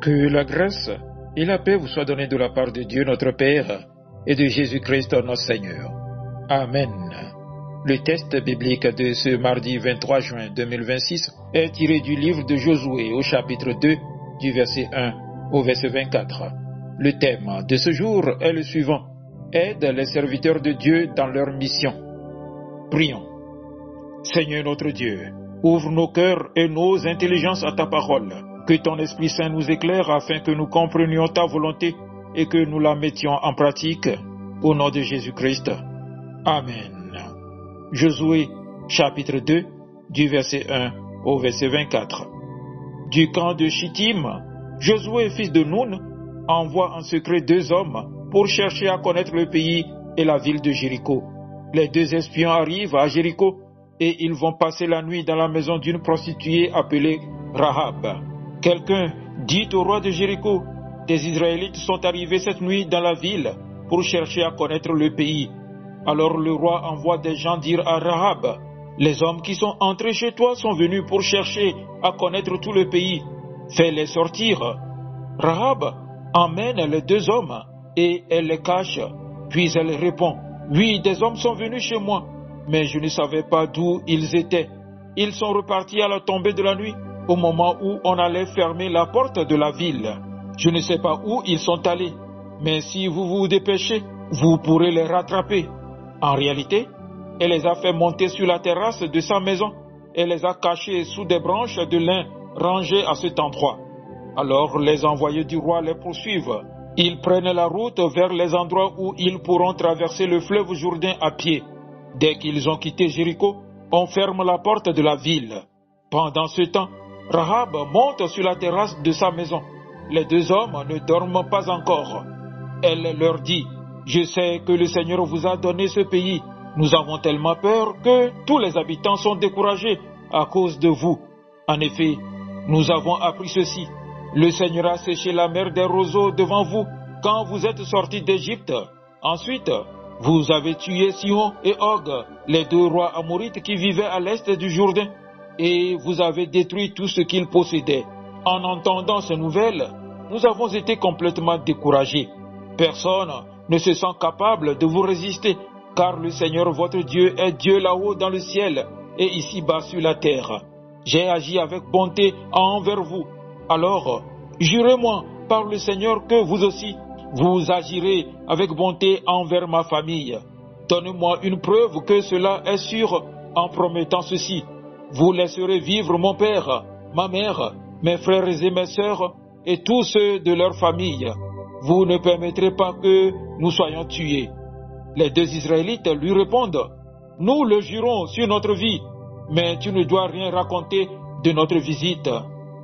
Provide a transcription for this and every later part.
Que la grâce et la paix vous soient données de la part de Dieu notre Père et de Jésus-Christ notre Seigneur. Amen. Le texte biblique de ce mardi 23 juin 2026 est tiré du livre de Josué au chapitre 2 du verset 1 au verset 24. Le thème de ce jour est le suivant: aide les serviteurs de Dieu dans leur mission. Prions. Seigneur notre Dieu, ouvre nos cœurs et nos intelligences à ta parole. Que ton Esprit Saint nous éclaire afin que nous comprenions ta volonté et que nous la mettions en pratique. Au nom de Jésus-Christ. Amen. Josué, chapitre 2, du verset 1 au verset 24. Du camp de Chittim, Josué, fils de Nun, envoie en secret 2 hommes pour chercher à connaître le pays et la ville de Jéricho. Les 2 espions arrivent à Jéricho et ils vont passer la nuit dans la maison d'une prostituée appelée Rahab. Quelqu'un dit au roi de Jéricho: des Israélites sont arrivés cette nuit dans la ville pour chercher à connaître le pays. Alors le roi envoie des gens dire à Rahab: les hommes qui sont entrés chez toi sont venus pour chercher à connaître tout le pays. Fais-les sortir. Rahab emmène les 2 hommes et elle les cache. Puis elle répond: oui, des hommes sont venus chez moi, mais je ne savais pas d'où ils étaient. Ils sont repartis à la tombée de la nuit, au moment où on allait fermer la porte de la ville. Je ne sais pas où ils sont allés, mais si vous vous dépêchez, vous pourrez les rattraper. En réalité, elle les a fait monter sur la terrasse de sa maison et les a cachés sous des branches de lin rangées à cet endroit. Alors les envoyés du roi les poursuivent. Ils prennent la route vers les endroits où ils pourront traverser le fleuve Jourdain à pied. Dès qu'ils ont quitté Jéricho, on ferme la porte de la ville. Pendant ce temps, Rahab monte sur la terrasse de sa maison. Les 2 hommes ne dorment pas encore. Elle leur dit: je sais que le Seigneur vous a donné ce pays. Nous avons tellement peur que tous les habitants sont découragés à cause de vous. En effet, nous avons appris ceci: le Seigneur a séché la mer des roseaux devant vous quand vous êtes sortis d'Égypte. Ensuite, vous avez tué Sihon et Og, les 2 rois amorites qui vivaient à l'est du Jourdain, et vous avez détruit tout ce qu'ils possédaient. En entendant ces nouvelles, nous avons été complètement découragés. Personne ne se sent capable de vous résister, car le Seigneur votre Dieu est Dieu là-haut dans le ciel et ici-bas sur la terre. J'ai agi avec bonté envers vous. Alors, jurez-moi par le Seigneur que vous aussi, vous agirez avec bonté envers ma famille. Donnez-moi une preuve que cela est sûr en promettant ceci: vous laisserez vivre mon père, ma mère, mes frères et mes sœurs et tous ceux de leur famille. Vous ne permettrez pas que nous soyons tués. Les 2 Israélites lui répondent: nous le jurons sur notre vie, mais tu ne dois rien raconter de notre visite.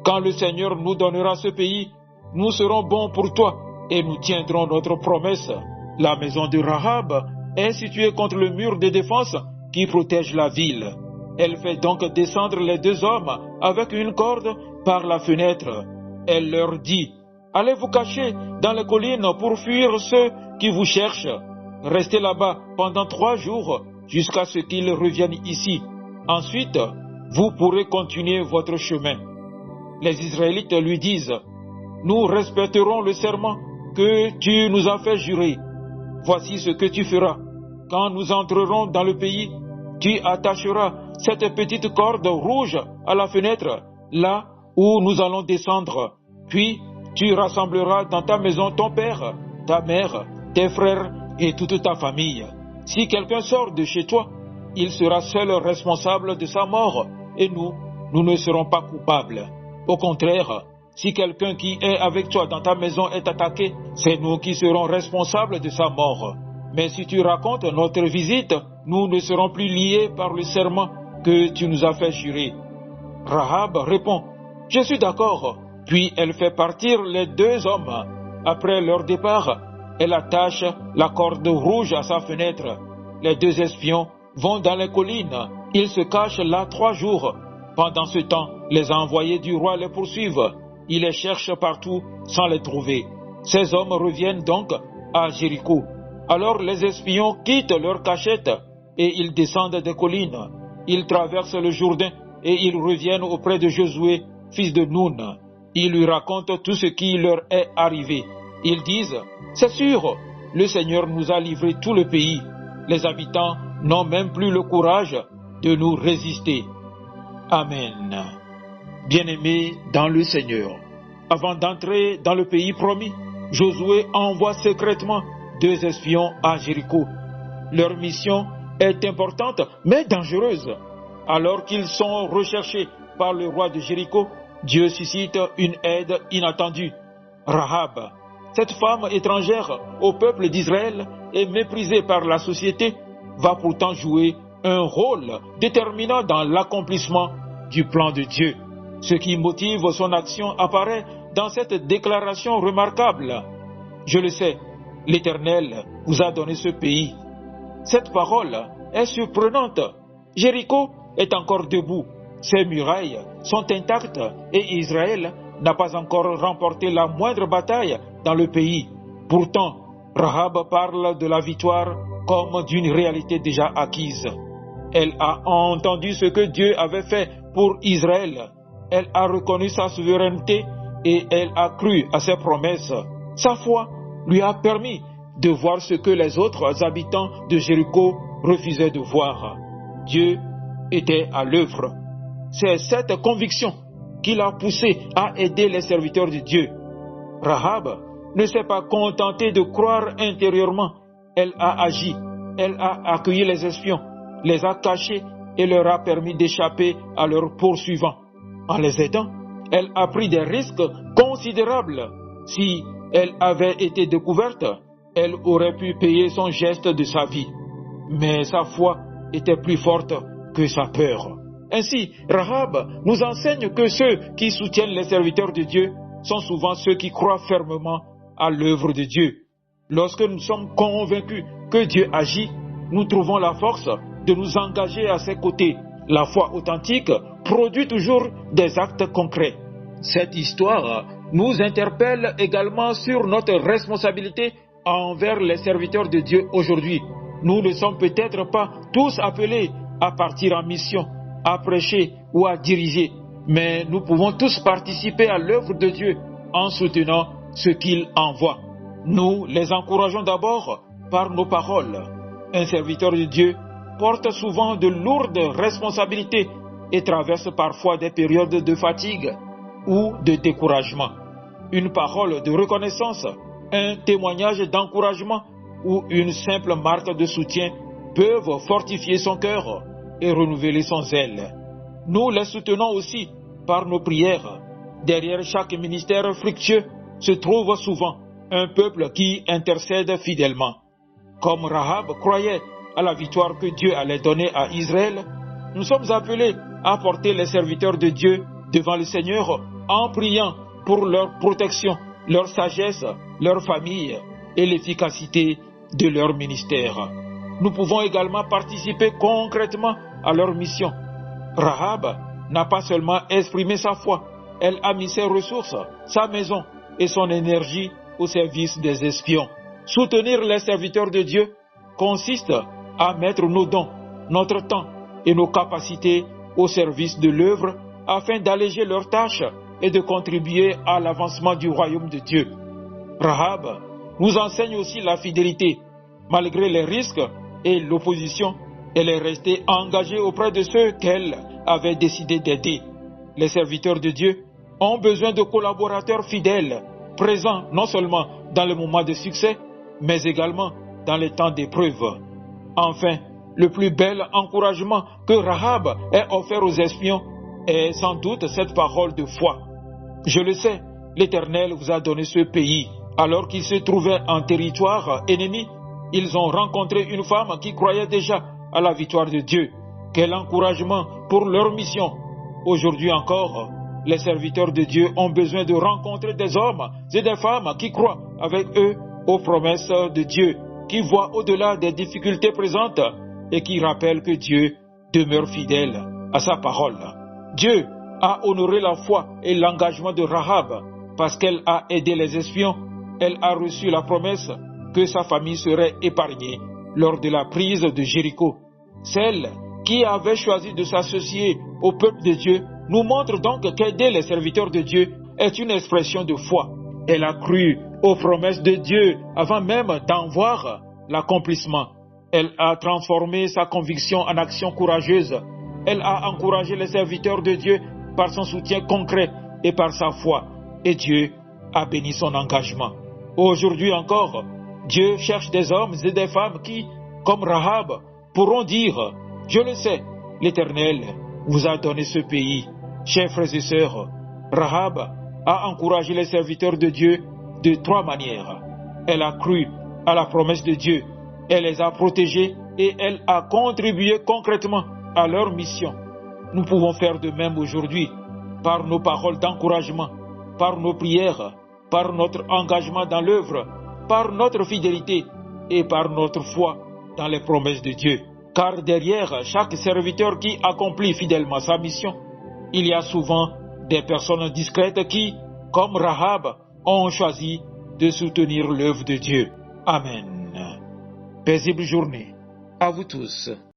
Quand le Seigneur nous donnera ce pays, nous serons bons pour toi et nous tiendrons notre promesse. La maison de Rahab est située contre le mur de défense qui protège la ville. Elle fait donc descendre les 2 hommes avec une corde par la fenêtre. Elle leur dit: allez vous cacher dans les collines pour fuir ceux qui vous cherchent. Restez là-bas pendant 3 jours jusqu'à ce qu'ils reviennent ici. Ensuite, vous pourrez continuer votre chemin. Les Israélites lui disent: nous respecterons le serment que tu nous as fait jurer. Voici ce que tu feras. Quand nous entrerons dans le pays, tu attacheras cette petite corde rouge à la fenêtre, là où nous allons descendre. Puis tu rassembleras dans ta maison ton père, ta mère, tes frères et toute ta famille. Si quelqu'un sort de chez toi, il sera seul responsable de sa mort, et nous ne serons pas coupables. Au contraire, si quelqu'un qui est avec toi dans ta maison est attaqué, c'est nous qui serons responsables de sa mort. Mais si tu racontes notre visite, nous ne serons plus liés par le serment que tu nous as fait jurer. Rahab répond: je suis d'accord. Puis elle fait partir les 2 hommes. Après leur départ, elle attache la corde rouge à sa fenêtre. Les 2 espions vont dans les collines. Ils se cachent là 3 jours. Pendant ce temps, les envoyés du roi les poursuivent. Ils les cherchent partout sans les trouver. Ces hommes reviennent donc à Jéricho. Alors les espions quittent leur cachette et ils descendent des collines. Ils traversent le Jourdain et ils reviennent auprès de Josué, fils de Nun. Ils lui racontent tout ce qui leur est arrivé. Ils disent, c'est sûr, le Seigneur nous a livré tout le pays. Les habitants n'ont même plus le courage de nous résister. Amen. Bien-aimés dans le Seigneur, avant d'entrer dans le pays promis, Josué envoie secrètement 2 espions à Jéricho. Leur mission est importante mais dangereuse. Alors qu'ils sont recherchés par le roi de Jéricho, Dieu suscite une aide inattendue. Rahab, cette femme étrangère au peuple d'Israël et méprisée par la société, va pourtant jouer un rôle déterminant dans l'accomplissement du plan de Dieu. Ce qui motive son action apparaît dans cette déclaration remarquable. Je le sais, l'Éternel vous a donné ce pays. Cette parole est surprenante. Jéricho est encore debout, ses murailles sont intactes et Israël n'a pas encore remporté la moindre bataille dans le pays. Pourtant, Rahab parle de la victoire comme d'une réalité déjà acquise. Elle a entendu ce que Dieu avait fait pour Israël. Elle a reconnu sa souveraineté et elle a cru à ses promesses. Sa foi lui a permis de voir ce que les autres habitants de Jéricho refusaient de voir. Dieu était à l'œuvre. C'est cette conviction qui l'a poussé à aider les serviteurs de Dieu. Rahab ne s'est pas contentée de croire intérieurement. Elle a agi. Elle a accueilli les espions, les a cachés et leur a permis d'échapper à leurs poursuivants. En les aidant, elle a pris des risques considérables. Si elle avait été découverte, elle aurait pu payer son geste de sa vie. Mais sa foi était plus forte que sa peur. Ainsi, Rahab nous enseigne que ceux qui soutiennent les serviteurs de Dieu sont souvent ceux qui croient fermement à l'œuvre de Dieu. Lorsque nous sommes convaincus que Dieu agit, nous trouvons la force de nous engager à ses côtés. La foi authentique produit toujours des actes concrets. Cette histoire nous interpelle également sur notre responsabilité envers les serviteurs de Dieu aujourd'hui. Nous ne sommes peut-être pas tous appelés à partir en mission, à prêcher ou à diriger, mais nous pouvons tous participer à l'œuvre de Dieu en soutenant ce qu'il envoie. Nous les encourageons d'abord par nos paroles. Un serviteur de Dieu porte souvent de lourdes responsabilités et traverse parfois des périodes de fatigue ou de découragement. Une parole de reconnaissance, un témoignage d'encouragement ou une simple marque de soutien peuvent fortifier son cœur et renouveler son zèle. Nous les soutenons aussi par nos prières. Derrière chaque ministère fructueux se trouve souvent un peuple qui intercède fidèlement. Comme Rahab croyait à la victoire que Dieu allait donner à Israël, nous sommes appelés à porter les serviteurs de Dieu devant le Seigneur en priant pour leur protection, leur sagesse, leur famille et l'efficacité de leur ministère. Nous pouvons également participer concrètement à leur mission. Rahab n'a pas seulement exprimé sa foi, elle a mis ses ressources, sa maison et son énergie au service des espions. Soutenir les serviteurs de Dieu consiste à mettre nos dons, notre temps et nos capacités au service de l'œuvre afin d'alléger leurs tâches et de contribuer à l'avancement du royaume de Dieu. Rahab nous enseigne aussi la fidélité. Malgré les risques et l'opposition, elle est restée engagée auprès de ceux qu'elle avait décidé d'aider. Les serviteurs de Dieu ont besoin de collaborateurs fidèles, présents non seulement dans les moments de succès, mais également dans les temps d'épreuve. Enfin, le plus bel encouragement que Rahab ait offert aux espions est sans doute cette parole de foi. Je le sais, l'Éternel vous a donné ce pays. Alors qu'ils se trouvaient en territoire ennemi, ils ont rencontré une femme qui croyait déjà à la victoire de Dieu. Quel encouragement pour leur mission! Aujourd'hui encore, les serviteurs de Dieu ont besoin de rencontrer des hommes et des femmes qui croient avec eux aux promesses de Dieu, qui voient au-delà des difficultés présentes et qui rappellent que Dieu demeure fidèle à sa parole. Dieu a honoré la foi et l'engagement de Rahab parce qu'elle a aidé les espions. Elle a reçu la promesse que sa famille serait épargnée lors de la prise de Jéricho. Celle qui avait choisi de s'associer au peuple de Dieu nous montre donc qu'aider les serviteurs de Dieu est une expression de foi. Elle a cru aux promesses de Dieu avant même d'en voir l'accomplissement. Elle a transformé sa conviction en action courageuse. Elle a encouragé les serviteurs de Dieu par son soutien concret et par sa foi. Et Dieu a béni son engagement. Aujourd'hui encore, Dieu cherche des hommes et des femmes qui, comme Rahab, pourront dire « Je le sais, l'Éternel vous a donné ce pays ». Chers frères et sœurs, Rahab a encouragé les serviteurs de Dieu de 3 manières. Elle a cru à la promesse de Dieu, elle les a protégés et elle a contribué concrètement à leur mission. Nous pouvons faire de même aujourd'hui, par nos paroles d'encouragement, par nos prières, par notre engagement dans l'œuvre, par notre fidélité et par notre foi dans les promesses de Dieu. Car derrière chaque serviteur qui accomplit fidèlement sa mission, il y a souvent des personnes discrètes qui, comme Rahab, ont choisi de soutenir l'œuvre de Dieu. Amen. Paisible journée à vous tous.